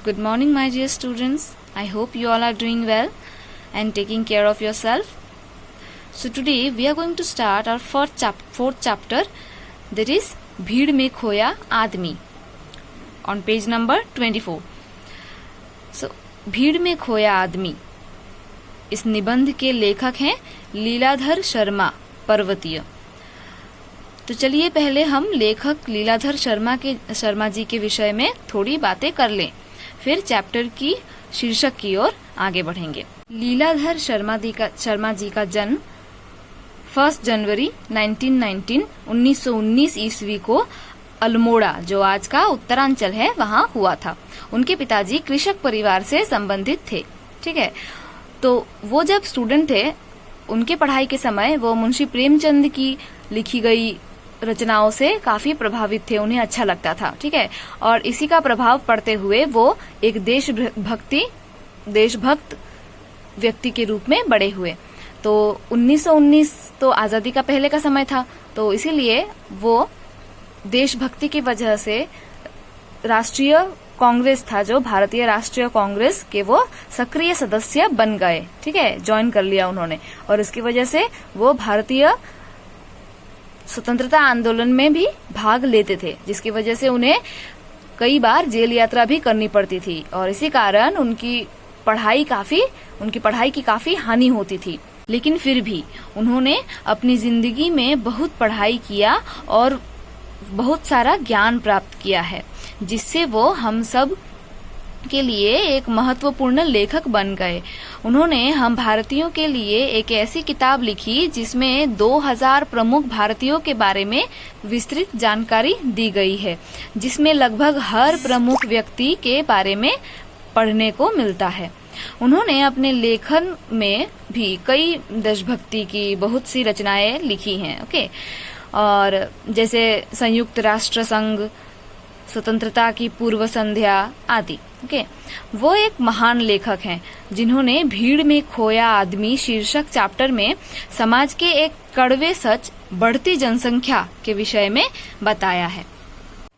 Good morning, my dear students. I hope you all are doing well and taking care of yourself. So today we are going to start our fourth chapter, that is भीड़ में खोया आदमी, on page number 24. So भीड़ में खोया आदमी, इस निबंध के लेखक हैं लीलाधर शर्मा पर्वतीय. तो चलिए पहले हम लेखक लीलाधर शर्मा जी के विषय में थोड़ी बातें कर लें, फिर चैप्टर की शीर्षक की ओर आगे बढ़ेंगे. लीलाधर शर्मा जी का जन्म 1 जनवरी 1919 ईस्वी को अल्मोड़ा, जो आज का उत्तरांचल है, वहाँ हुआ था. उनके पिताजी कृषक परिवार से संबंधित थे. ठीक है, तो वो जब स्टूडेंट थे, उनके पढ़ाई के समय वो मुंशी प्रेमचंद की लिखी गई रचनाओं से काफी प्रभावित थे. उन्हें अच्छा लगता था. ठीक है, और इसी का प्रभाव पड़ते हुए वो एक देशभक्त व्यक्ति के रूप में बड़े हुए. तो 1919 तो आजादी का पहले का समय था, तो इसीलिए वो देशभक्ति की वजह से राष्ट्रीय कांग्रेस था, जो भारतीय राष्ट्रीय कांग्रेस के वो सक्रिय सदस्य बन गए. ठीक है, ज्वाइन कर लिया उन्होंने, और इसकी वजह से वो भारतीय स्वतंत्रता आंदोलन में भी भाग लेते थे, जिसकी वजह से उन्हें कई बार जेल यात्रा भी करनी पड़ती थी, और इसी कारण उनकी पढ़ाई की काफी हानि होती थी. लेकिन फिर भी उन्होंने अपनी जिंदगी में बहुत पढ़ाई किया और बहुत सारा ज्ञान प्राप्त किया है, जिससे वो हम सब के लिए एक महत्वपूर्ण लेखक बन गए. उन्होंने हम भारतीयों के लिए एक ऐसी किताब लिखी जिसमें 2000 प्रमुख भारतीयों के बारे में विस्तृत जानकारी दी गई है, जिसमें लगभग हर प्रमुख व्यक्ति के बारे में पढ़ने को मिलता है. उन्होंने अपने लेखन में भी कई देशभक्ति की बहुत सी रचनाएं लिखी हैं. ओके, और जैसे संयुक्त राष्ट्र संघ, स्वतंत्रता की पूर्व संध्या आदि. ओके, वो एक महान लेखक हैं जिन्होंने भीड़ में खोया आदमी शीर्षक चैप्टर में समाज के एक कड़वे सच, बढ़ती जनसंख्या के विषय में बताया है.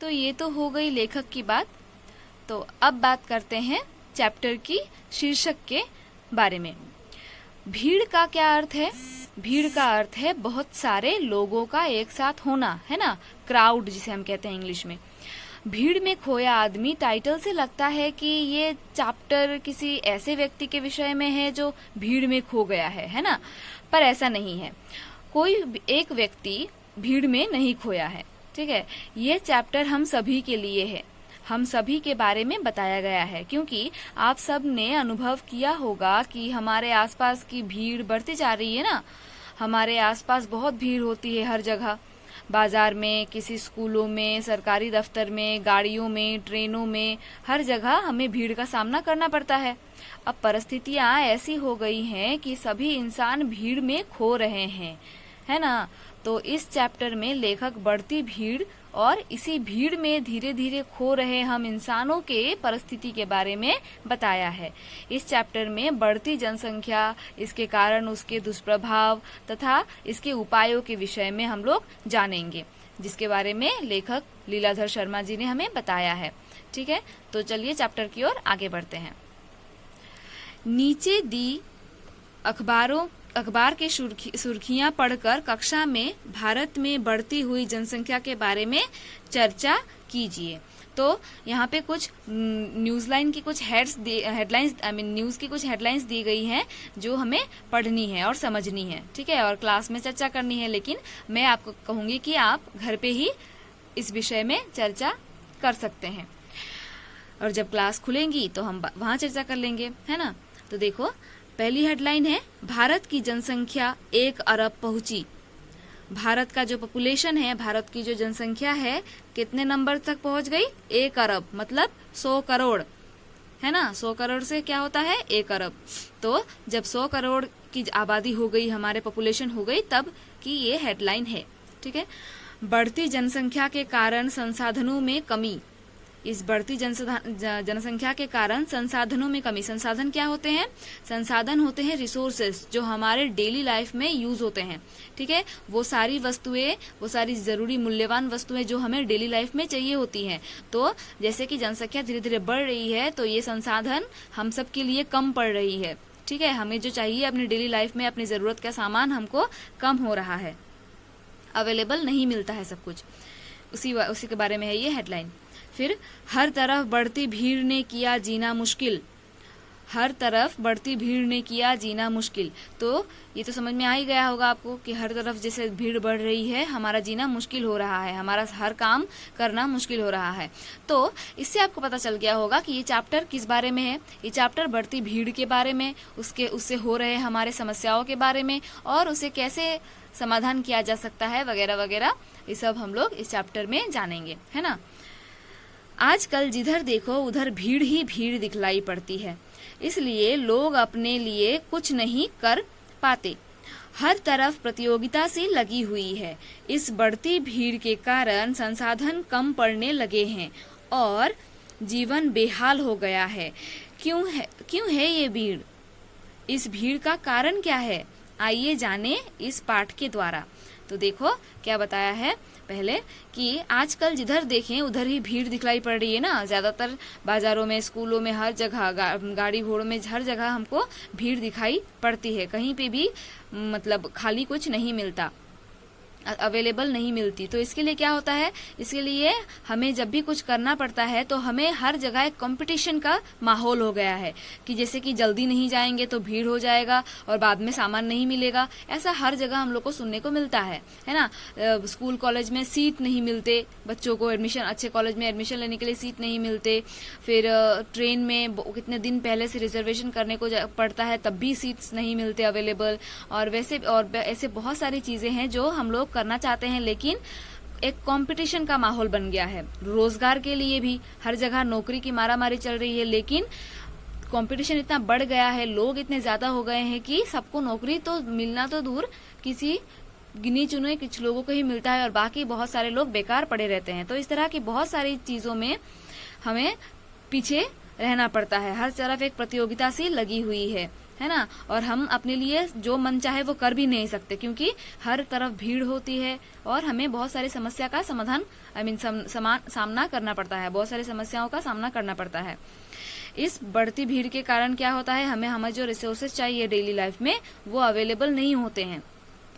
तो ये तो हो गई लेखक की बात. तो अब बात करते हैं चैप्टर की शीर्षक के बारे में. भीड़ का क्या अर्थ है? भीड़ का अर्थ है बहुत सारे लोगों का एक साथ होना, है ना, क्राउड जिसे हम कहते हैं इंग्लिश में. भीड़ में खोया आदमी टाइटल से लगता है कि ये चैप्टर किसी ऐसे व्यक्ति के विषय में है जो भीड़ में खो गया है ना, पर ऐसा नहीं है. कोई एक व्यक्ति भीड़ में नहीं खोया है. ठीक है, ये चैप्टर हम सभी के लिए है, हम सभी के बारे में बताया गया है, क्योंकि आप सब ने अनुभव किया होगा कि हमारे आसपास की भीड़ बढ़ती जा रही है ना. हमारे आसपास बहुत भीड़ होती है हर जगह, बाजार में, किसी स्कूलों में, सरकारी दफ्तर में, गाड़ियों में, ट्रेनों में, हर जगह हमें भीड़ का सामना करना पड़ता है. अब परिस्थितियां ऐसी हो गई हैं कि सभी इंसान भीड़ में खो रहे हैं, है ना. तो इस चैप्टर में लेखक बढ़ती भीड़ और इसी भीड़ में धीरे धीरे खो रहे हम इंसानों के परिस्थिति के बारे में बताया है. इस चैप्टर में बढ़ती जनसंख्या, इसके कारण, उसके दुष्प्रभाव तथा इसके उपायों के विषय में हम लोग जानेंगे, जिसके बारे में लेखक लीलाधर शर्मा जी ने हमें बताया है. ठीक है, तो चलिए चैप्टर की ओर आगे बढ़ते हैं. नीचे दी अखबार की सुर्खियां पढ़कर कक्षा में भारत में बढ़ती हुई जनसंख्या के बारे में चर्चा कीजिए. तो यहाँ पे कुछ न्यूज की कुछ हेडलाइंस दी गई हैं जो हमें पढ़नी है और समझनी है. ठीक है, और क्लास में चर्चा करनी है, लेकिन मैं आपको कहूंगी कि आप घर पे ही इस विषय में चर्चा कर सकते हैं, और जब क्लास खुलेंगी तो हम वहां चर्चा कर लेंगे, है ना. तो देखो, पहली हेडलाइन है, भारत की जनसंख्या 1 अरब पहुंची. भारत का जो पॉपुलेशन है, भारत की जो जनसंख्या है, कितने नंबर तक पहुंच गई? 1 अरब, मतलब 100 करोड़, है ना. 100 करोड़ से क्या होता है? 1 अरब. तो जब 100 करोड़ की आबादी हो गई, हमारे पॉपुलेशन हो गई, तब की ये हेडलाइन है. ठीक है, बढ़ती जनसंख्या के कारण संसाधनों में कमी. इस बढ़ती जनसंख्या के कारण संसाधनों में कमी। संसाधन क्या होते हैं? संसाधन होते हैं रिसोर्सेस, जो हमारे डेली लाइफ में यूज होते हैं, ठीक है। वो सारी वस्तुएं, वो सारी जरूरी मूल्यवान वस्तुएं जो हमें डेली लाइफ में चाहिए होती हैं। तो जैसे कि जनसंख्या धीरे धीरे बढ़ रही है, तो ये संसाधन हम सब के लिए कम पड़ रही है, ठीक है। हमें जो चाहिए अपनी डेली लाइफ में, अपनी जरूरत का सामान हमको कम हो रहा है, अवेलेबल नहीं मिलता है सब कुछ। उसी के बारे में है ये हेडलाइन। फिर हर तरफ बढ़ती भीड़ ने किया जीना मुश्किल। हर तरफ बढ़ती भीड़ ने किया जीना मुश्किल। तो ये तो समझ में आ ही गया होगा आपको कि हर तरफ जैसे भीड़ बढ़ रही है, हमारा जीना मुश्किल हो रहा है, हमारा हर काम करना मुश्किल हो रहा है। तो इससे आपको पता चल गया होगा कि ये चैप्टर किस बारे में है। ये चैप्टर बढ़ती भीड़ के बारे में, उससे हो रहे हमारे समस्याओं के बारे में, और उसे कैसे समाधान किया जा सकता है, वगैरह वगैरह, ये सब हम लोग इस चैप्टर में जानेंगे, है ना। आजकल जिधर देखो उधर भीड़ ही भीड़ दिखलाई पड़ती है, इसलिए लोग अपने लिए कुछ नहीं कर पाते। हर तरफ प्रतियोगिता सी लगी हुई है। इस बढ़ती भीड़ के कारण संसाधन कम पड़ने लगे हैं और जीवन बेहाल हो गया है। क्यों है ये भीड़? इस भीड़ का कारण क्या है? आइए जाने इस पाठ के द्वारा। तो देखो क्या बताया है पहले कि आजकल जिधर देखें उधर ही भीड़ दिखलाई पड़ रही है ना। ज्यादातर बाजारों में, स्कूलों में, हर जगह, गाड़ी घोड़ों में, हर जगह हमको भीड़ दिखाई पड़ती है। कहीं पे भी मतलब खाली कुछ नहीं मिलता, अवेलेबल नहीं मिलती। तो इसके लिए क्या होता है? इसके लिए हमें जब भी कुछ करना पड़ता है तो हमें हर जगह एक कंपटीशन का माहौल हो गया है कि जैसे कि जल्दी नहीं जाएंगे तो भीड़ हो जाएगा और बाद में सामान नहीं मिलेगा। ऐसा हर जगह हम लोग को सुनने को मिलता है ना। स्कूल कॉलेज में सीट नहीं मिलते, बच्चों को एडमिशन, अच्छे कॉलेज में एडमिशन लेने के लिए सीट नहीं मिलते। फिर ट्रेन में कितने दिन पहले से रिजर्वेशन करने को पड़ता है, तब भी सीट्स नहीं मिलते अवेलेबल। और ऐसे बहुत सारी चीजें हैं जो हम लोग करना चाहते हैं, लेकिन एक कंपटीशन का माहौल बन गया है। रोजगार के लिए भी हर जगह नौकरी की मारामारी चल रही है, लेकिन कंपटीशन इतना बढ़ गया है, लोग इतने ज्यादा हो गए हैं कि सबको नौकरी तो मिलना तो दूर, किसी गिने चुने कुछ लोगों को ही मिलता है और बाकी बहुत सारे लोग बेकार पड़े रहते हैं। तो इस तरह की बहुत सारी चीजों में हमें पीछे रहना पड़ता है। हर तरफ एक प्रतियोगिता सी लगी हुई है ना। और हम अपने लिए जो मन चाहे वो कर भी नहीं सकते, क्योंकि हर तरफ भीड़ होती है और हमें बहुत सारी समस्या का समाधान सामना करना पड़ता है, बहुत सारी समस्याओं का सामना करना पड़ता है। इस बढ़ती भीड़ के कारण क्या होता है? हमें जो रिसोर्सेज चाहिए डेली लाइफ में वो अवेलेबल नहीं होते हैं,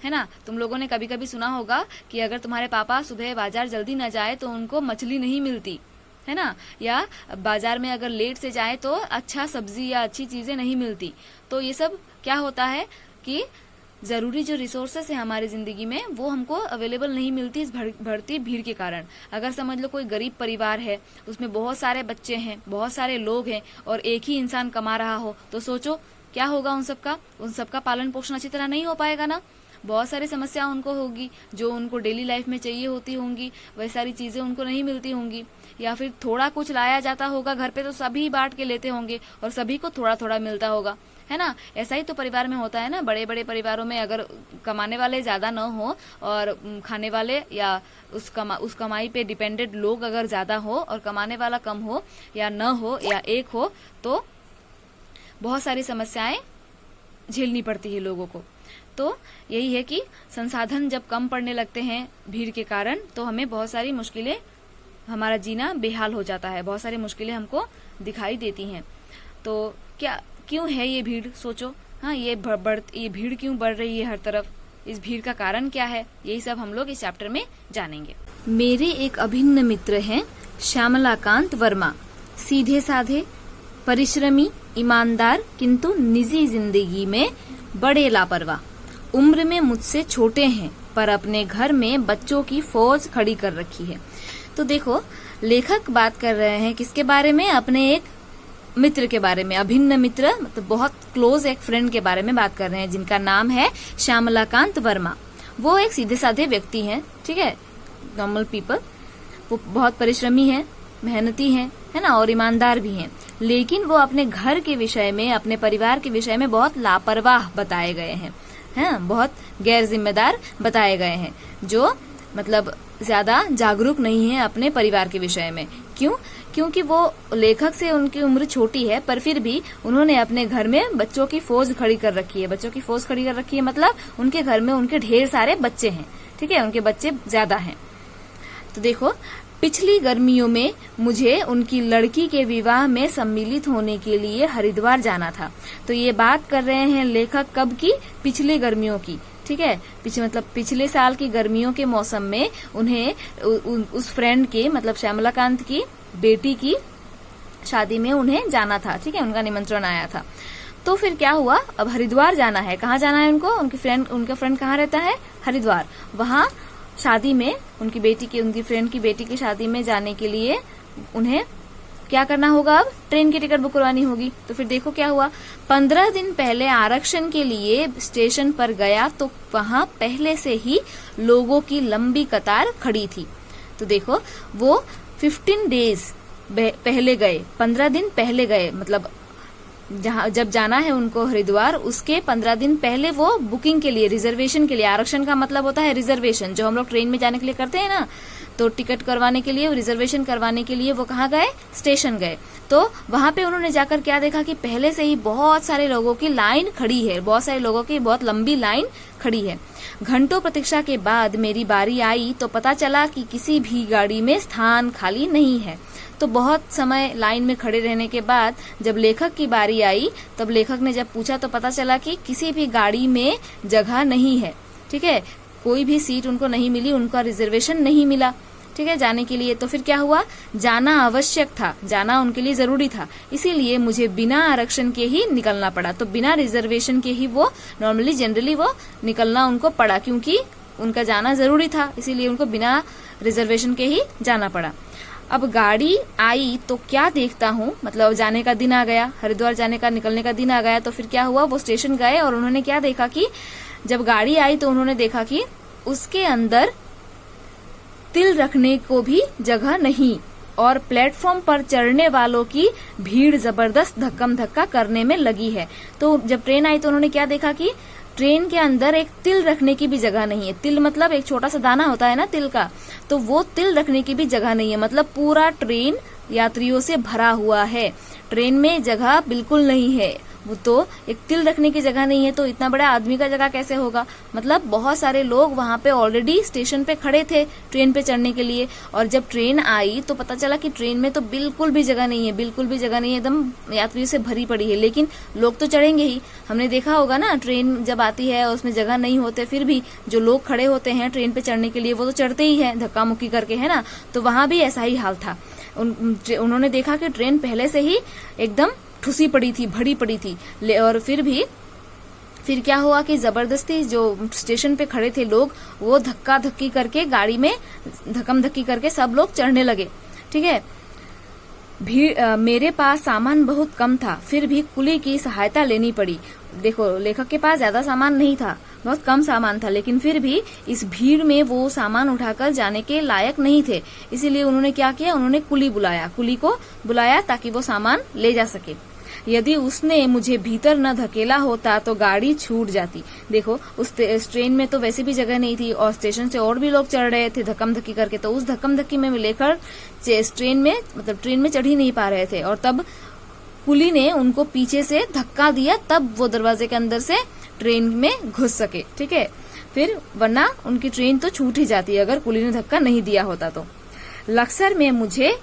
है ना। तुम लोगों ने कभी कभी सुना होगा कि अगर तुम्हारे पापा सुबह बाजार जल्दी न जाए तो उनको मछली नहीं मिलती, है ना। या बाजार में अगर लेट से जाए तो अच्छा सब्जी या अच्छी चीजें नहीं मिलती। तो ये सब क्या होता है कि जरूरी जो रिसोर्सेस है हमारी जिंदगी में वो हमको अवेलेबल नहीं मिलती इस बढ़ती भीड़ के कारण। अगर समझ लो कोई गरीब परिवार है, उसमें बहुत सारे बच्चे हैं, बहुत सारे लोग हैं और एक ही इंसान कमा रहा हो, तो सोचो क्या होगा उन सबका पालन पोषण अच्छी तरह नहीं हो पाएगा ना। बहुत सारी समस्या उनको होगी, जो उनको डेली लाइफ में चाहिए होती होंगी वह सारी चीजें उनको नहीं मिलती होंगी। या फिर थोड़ा कुछ लाया जाता होगा घर पे तो सभी बांट के लेते होंगे और सभी को थोड़ा थोड़ा मिलता होगा, है ना। ऐसा ही तो परिवार में होता है ना। बड़े बड़े परिवारों में अगर कमाने वाले ज्यादा न हो और खाने वाले या उस कमाई पे डिपेंडेंट लोग अगर ज्यादा हो और कमाने वाला कम हो या न हो या एक हो, तो बहुत सारी समस्याएं झेलनी पड़ती है लोगों को। तो यही है कि संसाधन जब कम पड़ने लगते हैं भीड़ के कारण, तो हमें बहुत सारी मुश्किलें, हमारा जीना बेहाल हो जाता है, बहुत सारी मुश्किलें हमको दिखाई देती हैं। तो क्यों है ये भीड़? सोचो, हाँ, ये भीड़ क्यों बढ़ रही है हर तरफ? इस भीड़ का कारण क्या है? यही सब हम लोग इस चैप्टर में जानेंगे। मेरे एक अभिन्न मित्र हैं श्यामलाकांत वर्मा, सीधे साधे, परिश्रमी, ईमानदार, किंतु निजी जिंदगी में बड़े लापरवाह। उम्र में मुझसे छोटे हैं पर अपने घर में बच्चों की फौज खड़ी कर रखी है। तो देखो, लेखक बात कर रहे हैं किसके बारे में? अपने एक मित्र के बारे में, अभिन्न मित्र, मतलब बहुत क्लोज एक फ्रेंड के बारे में बात कर रहे हैं, जिनका नाम है श्यामलाकांत वर्मा। वो एक सीधे साधे व्यक्ति हैं, ठीक है, नॉर्मल पीपल। वो बहुत परिश्रमी हैं, मेहनती हैं, है ना, और ईमानदार भी हैं। लेकिन वो अपने घर के विषय में, अपने परिवार के विषय में बहुत लापरवाह बताए गए हैं, बहुत गैर जिम्मेदार बताए गए हैं, जो मतलब ज्यादा जागरूक नहीं है अपने परिवार के विषय में। क्यों? क्योंकि वो लेखक से उनकी उम्र छोटी है, पर फिर भी उन्होंने अपने घर में बच्चों की फौज खड़ी कर रखी है। बच्चों की फौज खड़ी कर रखी है मतलब उनके घर में उनके ढेर सारे बच्चे हैं, ठीक है, उनके बच्चे ज्यादा हैं। तो देखो, पिछली गर्मियों में मुझे उनकी लड़की के विवाह में सम्मिलित होने के लिए हरिद्वार जाना था। तो ये बात कर रहे हैं लेखक कब की? पिछली गर्मियों की, ठीक है। पिछले साल की गर्मियों के मौसम में उन्हें उस फ्रेंड के मतलब श्यामलाकांत की बेटी की शादी में उन्हें जाना था, ठीक है, उनका निमंत्रण आया था। तो फिर क्या हुआ, अब हरिद्वार जाना है। कहाँ जाना है उनको? उनका फ्रेंड कहाँ रहता है? हरिद्वार। वहां शादी में उनकी फ्रेंड की बेटी की शादी में जाने के लिए उन्हें क्या करना होगा? अब ट्रेन की टिकट बुक करवानी होगी। तो फिर देखो क्या हुआ, 15 दिन पहले आरक्षण के लिए स्टेशन पर गया तो वहां पहले से ही लोगों की लंबी कतार खड़ी थी। तो देखो, वो 15 डेज पहले गए, 15 दिन पहले गए, मतलब जब जाना है उनको हरिद्वार, उसके 15 दिन पहले वो बुकिंग के लिए, रिजर्वेशन के लिए, आरक्षण का मतलब होता है रिजर्वेशन, जो हम लोग ट्रेन में जाने के लिए करते हैं ना, तो टिकट करवाने के लिए, रिजर्वेशन करवाने के लिए वो कहाँ गए? स्टेशन गए। तो वहां पे उन्होंने जाकर क्या देखा कि पहले से ही बहुत सारे लोगों की लाइन खड़ी है, बहुत सारे लोगों की बहुत लंबी लाइन खड़ी है। घंटों प्रतीक्षा के बाद मेरी बारी आई तो पता चला कि किसी भी गाड़ी में स्थान खाली नहीं है। तो बहुत समय लाइन में खड़े रहने के बाद जब लेखक की बारी आई, तब लेखक ने जब पूछा तो पता चला कि किसी भी गाड़ी में जगह नहीं है, ठीक है, कोई भी सीट उनको नहीं मिली, उनका रिजर्वेशन नहीं मिला, ठीक है, जाने के लिए। तो फिर क्या हुआ, जाना आवश्यक था, जाना उनके लिए जरूरी था, इसीलिए मुझे बिना आरक्षण के ही निकलना पड़ा। तो बिना रिजर्वेशन के ही वो जनरली वो निकलना उनको पड़ा, क्योंकि उनका जाना जरूरी था, इसीलिए उनको बिना रिजर्वेशन के ही जाना पड़ा। अब गाड़ी आई तो क्या देखता हूँ, मतलब जाने का दिन आ गया, हरिद्वार जाने का, निकलने का दिन आ गया। तो फिर क्या हुआ, वो स्टेशन गए और उन्होंने क्या देखा कि जब गाड़ी आई तो उन्होंने देखा कि उसके अंदर तिल रखने को भी जगह नहीं और प्लेटफॉर्म पर चढ़ने वालों की भीड़ जबरदस्त धक्कम धक्का करने में लगी है। तो जब ट्रेन आई तो उन्होंने क्या देखा कि ट्रेन के अंदर एक तिल रखने की भी जगह नहीं है। तिल मतलब एक छोटा सा दाना होता है ना तिल का, तो वो तिल रखने की भी जगह नहीं है, मतलब पूरा ट्रेन यात्रियों से भरा हुआ है, ट्रेन में जगह बिल्कुल नहीं है। वो तो एक तिल रखने की जगह नहीं है, तो इतना बड़ा आदमी का जगह कैसे होगा? मतलब बहुत सारे लोग वहां पे ऑलरेडी स्टेशन पे खड़े थे ट्रेन पे चढ़ने के लिए, और जब ट्रेन आई तो पता चला कि ट्रेन में तो बिल्कुल भी जगह नहीं है, बिल्कुल भी जगह नहीं है, एकदम यात्रियों से भरी पड़ी है। लेकिन लोग तो चढ़ेंगे ही, हमने देखा होगा ना, ट्रेन जब आती है और उसमें जगह नहीं होते, फिर भी जो लोग खड़े होते हैं ट्रेन पे चढ़ने के लिए वो तो चढ़ते ही है धक्का मुक्की करके, है ना। तो वहां भी ऐसा ही हाल था। उन्होंने देखा कि ट्रेन पहले से ही एकदम ठुसी पड़ी थी, भरी पड़ी थी, और फिर क्या हुआ कि जबरदस्ती जो स्टेशन पे खड़े थे लोग, वो धक्का धक्की करके गाड़ी में धक्कम धक्की करके सब लोग चढ़ने लगे, ठीक है। मेरे पास सामान बहुत कम था, फिर भी कुली की सहायता लेनी पड़ी। देखो, लेखक के पास ज्यादा सामान नहीं था, बहुत कम सामान था, लेकिन फिर भी इस भीड़ में वो सामान उठाकर जाने के लायक नहीं थे, इसीलिए उन्होंने क्या किया, उन्होंने कुली को बुलाया ताकि वो सामान ले जा सके। यदि उसने मुझे भीतर न धकेला होता तो गाड़ी छूट जाती। देखो, उस ट्रेन में तो वैसे भी जगह नहीं थी और स्टेशन से और भी लोग चढ़ रहे थे धक्कम धक्की करके, तो उस धक्कम धक्की में लेकर ट्रेन में चढ़ ही नहीं पा रहे थे, और तब कुली ने उनको पीछे से धक्का दिया, तब वो दरवाजे के अंदर से ट्रेन में घुस सके, ठीक है। फिर वरना उनकी ट्रेन तो छूट ही जाती अगर कुली ने धक्का नहीं दिया होता तो। लक्सर में मुझे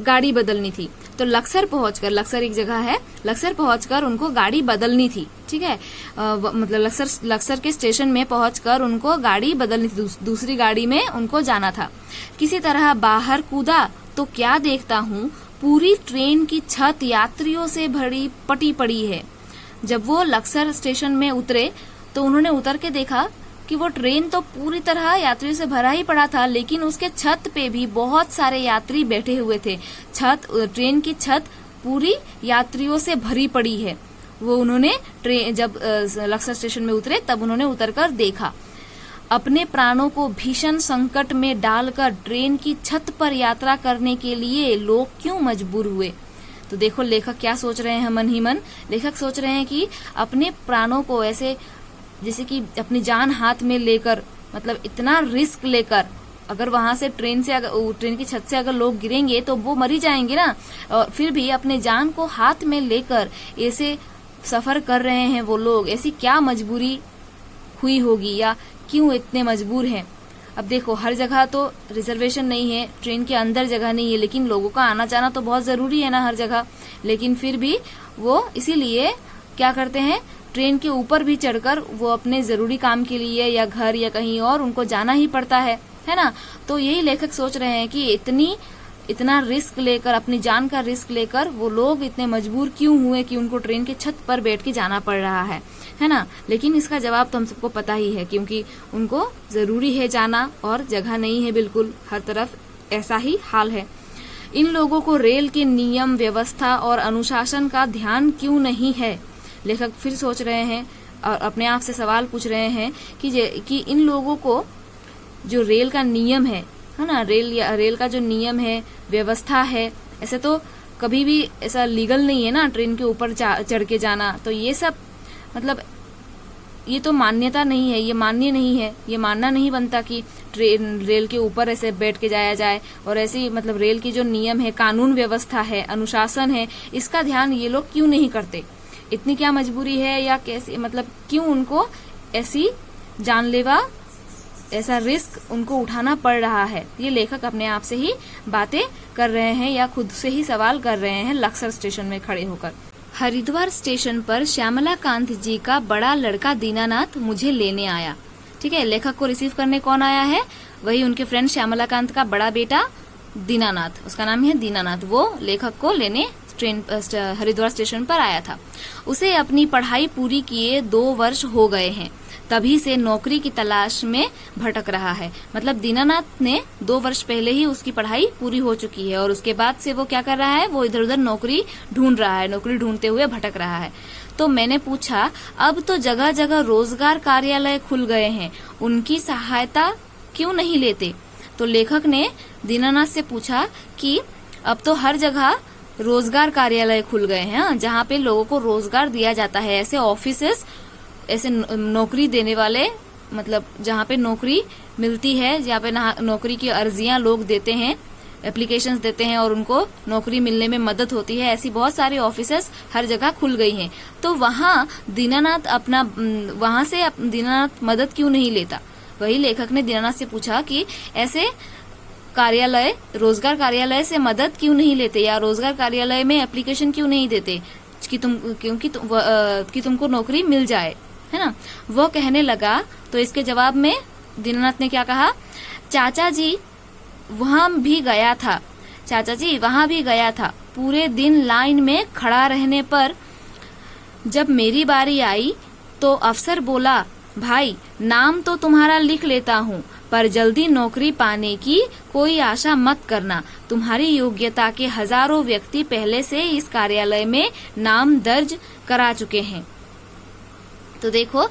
गाड़ी बदलनी थी, तो लक्सर एक जगह है, लक्सर पहुंचकर उनको गाड़ी बदलनी थी, ठीक है। मतलब लक्सर के स्टेशन में पहुंचकर उनको गाड़ी बदलनी थी, दूसरी गाड़ी में उनको जाना था। किसी तरह बाहर कूदा तो क्या देखता हूँ, पूरी ट्रेन की छत यात्रियों से पटी पड़ी है। जब वो लक्सर स्टेशन में उतरे तो उन्होंने उतर के देखा कि वो ट्रेन तो पूरी तरह यात्रियों से भरा ही पड़ा था, लेकिन उसके छत पे भी बहुत सारे यात्री बैठे हुए थे। ट्रेन की छत पूरी यात्रियों से भरी पड़ी है। वो उन्होंने जब लक्सर स्टेशन में उतरे तब उन्होंने उतरकर देखा। अपने प्राणों को भीषण संकट में डालकर ट्रेन की छत पर यात्रा करने के लिए लोग क्यों मजबूर हुए? तो देखो लेखक क्या सोच रहे हैं, मन ही मन लेखक सोच रहे हैं कि अपने प्राणों को ऐसे जैसे कि अपनी जान हाथ में लेकर, मतलब इतना रिस्क लेकर अगर वहां से ट्रेन की छत से अगर लोग गिरेंगे तो वो मर ही जाएंगे ना। और फिर भी अपने जान को हाथ में लेकर ऐसे सफर कर रहे हैं वो लोग। ऐसी क्या मजबूरी हुई होगी या क्यों इतने मजबूर हैं। अब देखो, हर जगह तो रिजर्वेशन नहीं है, ट्रेन के अंदर जगह नहीं है, लेकिन लोगों का आना जाना तो बहुत जरूरी है ना हर जगह। लेकिन फिर भी वो इसीलिए क्या करते हैं, ट्रेन के ऊपर भी चढ़कर वो अपने जरूरी काम के लिए या घर या कहीं और उनको जाना ही पड़ता है ना। तो यही लेखक सोच रहे हैं कि इतना रिस्क लेकर, अपनी जान का रिस्क लेकर वो लोग इतने मजबूर क्यों हुए कि उनको ट्रेन के छत पर बैठ के जाना पड़ रहा है ना। लेकिन इसका जवाब तो हम सबको पता ही है, क्योंकि उनको जरूरी है जाना और जगह नहीं है बिल्कुल, हर तरफ ऐसा ही हाल है। इन लोगों को रेल के नियम, व्यवस्था और अनुशासन का ध्यान क्यों नहीं है। लेखक फिर सोच रहे हैं और अपने आप से सवाल पूछ रहे हैं कि इन लोगों को जो रेल का नियम है ना, रेल का जो नियम है, व्यवस्था है, ऐसे तो कभी भी ऐसा लीगल नहीं है ना ट्रेन के ऊपर चढ़ के जाना। तो ये सब मतलब ये तो मान्यता नहीं है, ये मान्य नहीं है, ये मानना नहीं बनता कि रेल के ऊपर ऐसे बैठ के जाया जाए। और ऐसी मतलब रेल की जो नियम है, कानून व्यवस्था है, अनुशासन है, इसका ध्यान ये लोग क्यों नहीं करते। इतनी क्या मजबूरी है या कैसे, मतलब क्यों उनको ऐसी जानलेवा ऐसा रिस्क उनको उठाना पड़ रहा है। ये लेखक अपने आप से ही बातें कर रहे हैं या खुद से ही सवाल कर रहे हैं लक्सर स्टेशन में खड़े होकर। हरिद्वार स्टेशन पर श्यामला कांत जी का बड़ा लड़का दीनानाथ मुझे लेने आया। ठीक है, लेखक को रिसीव करने कौन आया है, वही उनके फ्रेंड श्यामला कांत का बड़ा बेटा दीनानाथ, उसका नाम है दीनानाथ। वो लेखक को लेने हरिद्वार स्टेशन पर आया था। उसे अपनी पढ़ाई पूरी किए 2 वर्ष हो गए हैं, तभी से नौकरी की तलाश में भटक रहा है। मतलब दीनानाथ ने 2 वर्ष पहले ही उसकी पढ़ाई पूरी हो चुकी है और उसके बाद से वो क्या कर रहा है, वो इधर उधर नौकरी ढूंढ रहा है, नौकरी ढूंढते हुए भटक रहा है। तो मैंने पूछा, अब तो जगह जगह रोजगार कार्यालय खुल गए हैं, उनकी सहायता क्यों नहीं लेते। तो लेखक ने दीनानाथ से पूछा कि अब तो हर जगह रोजगार कार्यालय खुल गए हैं, जहाँ पे लोगों को रोजगार दिया जाता है। ऐसे ऑफिसेस, ऐसे नौकरी देने वाले, मतलब जहाँ पे नौकरी मिलती है, जहाँ पे नौकरी की अर्जियां लोग देते हैं, एप्लीकेशंस देते हैं और उनको नौकरी मिलने में मदद होती है, ऐसी बहुत सारी ऑफिसेस हर जगह खुल गई हैं। तो वहाँ से दीनानाथ मदद क्यों नहीं लेता। वही लेखक ने दीनानाथ से पूछा कि ऐसे कार्यालय, रोजगार कार्यालय से मदद क्यों नहीं लेते या रोजगार कार्यालय में एप्लीकेशन क्यों नहीं देते कि तुमको नौकरी मिल जाए, है ना। वो कहने लगा, तो इसके जवाब में दीनानाथ ने क्या कहा, चाचा जी वहां भी गया था, चाचा जी वहां भी गया था। पूरे दिन लाइन में खड़ा रहने पर जब मेरी बारी आई तो अफसर बोला, भाई नाम तो तुम्हारा लिख लेता हूँ, पर जल्दी नौकरी पाने की कोई आशा मत करना। तुम्हारी योग्यता के हजारों व्यक्ति पहले से इस कार्यालय में नाम दर्ज करा चुके हैं। तो देखो,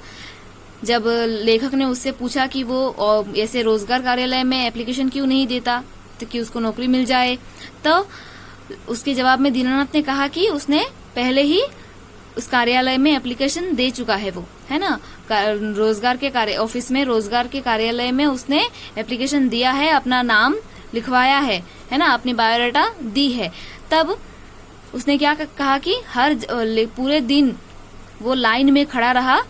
जब लेखक ने उससे पूछा कि वो ऐसे रोजगार कार्यालय में एप्लीकेशन क्यों नहीं देता तो कि उसको नौकरी मिल जाए, तो उसके जवाब में दीनानाथ ने कहा कि उसने पहले ही उस कार्यालय में एप्लीकेशन दे चुका है, वो है ना, रोजगार के ऑफिस में, रोजगार के कार्यालय में उसने एप्लीकेशन दिया है, अपना नाम लिखवाया है ना, अपनी बायोडाटा दी है। तब उसने क्या कहा कि पूरे दिन वो लाइन में खड़ा रहा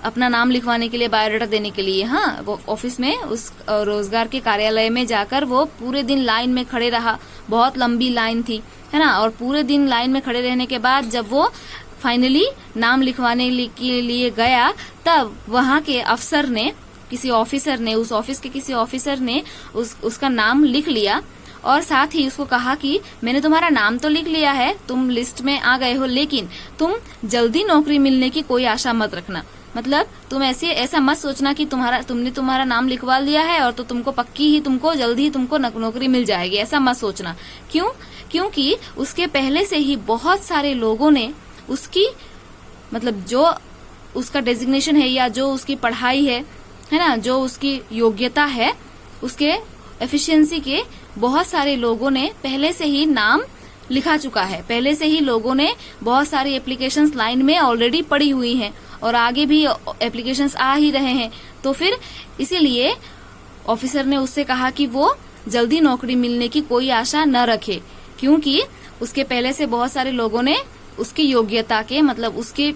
अपना नाम लिखवाने के लिए, बायोडाटा देने के लिए। हाँ, वो ऑफिस में, उस रोजगार के कार्यालय में जाकर वो पूरे दिन लाइन में खड़े रहा, बहुत लंबी लाइन थी, है ना। और पूरे दिन लाइन में खड़े रहने के बाद जब वो फाइनली नाम लिखवाने के लिए गया, तब वहां के अफसर ने, किसी ऑफिसर ने, उस ऑफिस के किसी ऑफिसर ने उसका नाम लिख लिया और साथ ही उसको कहा कि मैंने तुम्हारा नाम तो लिख लिया है, तुम लिस्ट में आ गए हो, लेकिन तुम जल्दी नौकरी मिलने की कोई आशा मत रखना। मतलब तुम ऐसा मत सोचना कि तुमने तुम्हारा नाम लिखवा लिया है और तो तुमको पक्की ही जल्दी ही तुमको नौकरी मिल जाएगी, ऐसा मत सोचना। क्यों? क्योंकि उसके पहले से ही बहुत सारे लोगों ने उसकी, मतलब जो उसका डेजिग्नेशन है या जो उसकी पढ़ाई है ना, जो उसकी योग्यता है, उसके एफिशिएंसी के बहुत सारे लोगों ने पहले से ही नाम लिखा चुका है। पहले से ही लोगों ने बहुत सारी एप्लीकेशंस लाइन में ऑलरेडी पड़ी हुई हैं और आगे भी एप्लीकेशंस आ ही रहे हैं। तो फिर इसीलिए ऑफिसर ने उससे कहा कि वो जल्दी नौकरी मिलने की कोई आशा न रखे, क्योंकि उसके पहले से बहुत सारे लोगों ने उसकी योग्यता के, मतलब उसके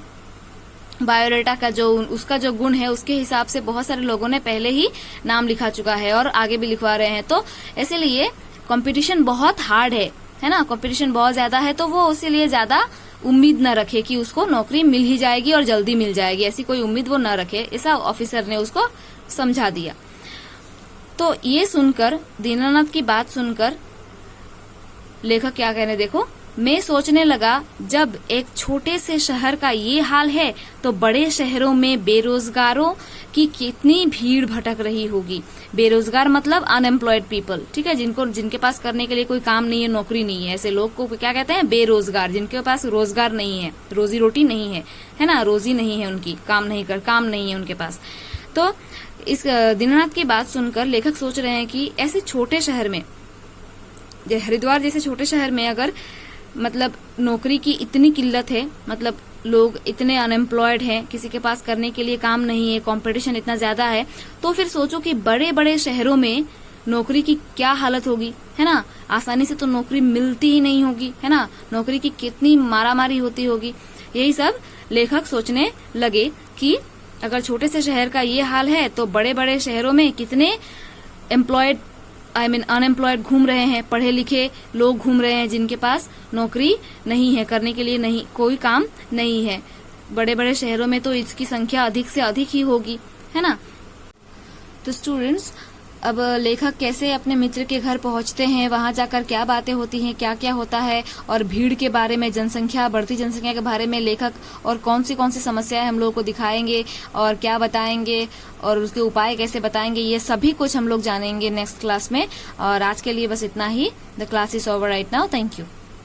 बायोडाटा का जो उसका जो गुण है उसके हिसाब से बहुत सारे लोगों ने पहले ही नाम लिखा चुका है और आगे भी लिखवा रहे हैं। तो इसीलिए कंपटीशन बहुत हार्ड है ना, कंपटीशन बहुत ज्यादा है, तो वो इसीलिए ज्यादा उम्मीद न रखे कि उसको नौकरी मिल ही जाएगी और जल्दी मिल जाएगी, ऐसी कोई उम्मीद वो न रखे, ऐसा ऑफिसर ने उसको समझा दिया। तो ये सुनकर, दीनानाथ की बात सुनकर लेखक क्या कहने, देखो, मैं सोचने लगा जब एक छोटे से शहर का ये हाल है तो बड़े शहरों में बेरोजगारों की कितनी भीड़ भटक रही होगी। बेरोजगार मतलब अनएम्प्लॉयड पीपल, ठीक है, जिनके पास करने के लिए कोई काम नहीं है, नौकरी नहीं है, ऐसे लोग को क्या कहते हैं, बेरोजगार, जिनके पास रोजगार नहीं है, रोजी रोटी नहीं है ना, रोजी नहीं है उनकी, काम नहीं है उनके पास। तो इस दीनानाथ की बात सुनकर लेखक सोच रहे हैं कि ऐसे छोटे शहर में, हरिद्वार जैसे छोटे शहर में अगर मतलब नौकरी की इतनी किल्लत है, मतलब लोग इतने अनएम्प्लॉयड हैं, किसी के पास करने के लिए काम नहीं है, कंपटीशन इतना ज्यादा है, तो फिर सोचो कि बड़े बड़े शहरों में नौकरी की क्या हालत होगी, है ना। आसानी से तो नौकरी मिलती ही नहीं होगी, है ना, नौकरी की कितनी मारामारी होती होगी। यही सब लेखक सोचने लगे कि अगर छोटे से शहर का ये हाल है तो बड़े बड़े शहरों में कितने अनएम्प्लॉयड घूम रहे हैं, पढ़े लिखे लोग घूम रहे हैं, जिनके पास नौकरी नहीं है, करने के लिए नहीं, कोई काम नहीं है। बड़े बड़े शहरों में तो इसकी संख्या अधिक से अधिक ही होगी, है ना। तो स्टूडेंट्स, अब लेखक कैसे अपने मित्र के घर पहुंचते हैं, वहां जाकर क्या बातें होती हैं, क्या क्या होता है, और भीड़ के बारे में, बढ़ती जनसंख्या के बारे में लेखक और कौन सी समस्याएं हम लोगों को दिखाएंगे और क्या बताएंगे और उसके उपाय कैसे बताएंगे, ये सभी कुछ हम लोग जानेंगे नेक्स्ट क्लास में। और आज के लिए बस इतना ही। The class is over right now. Thank you.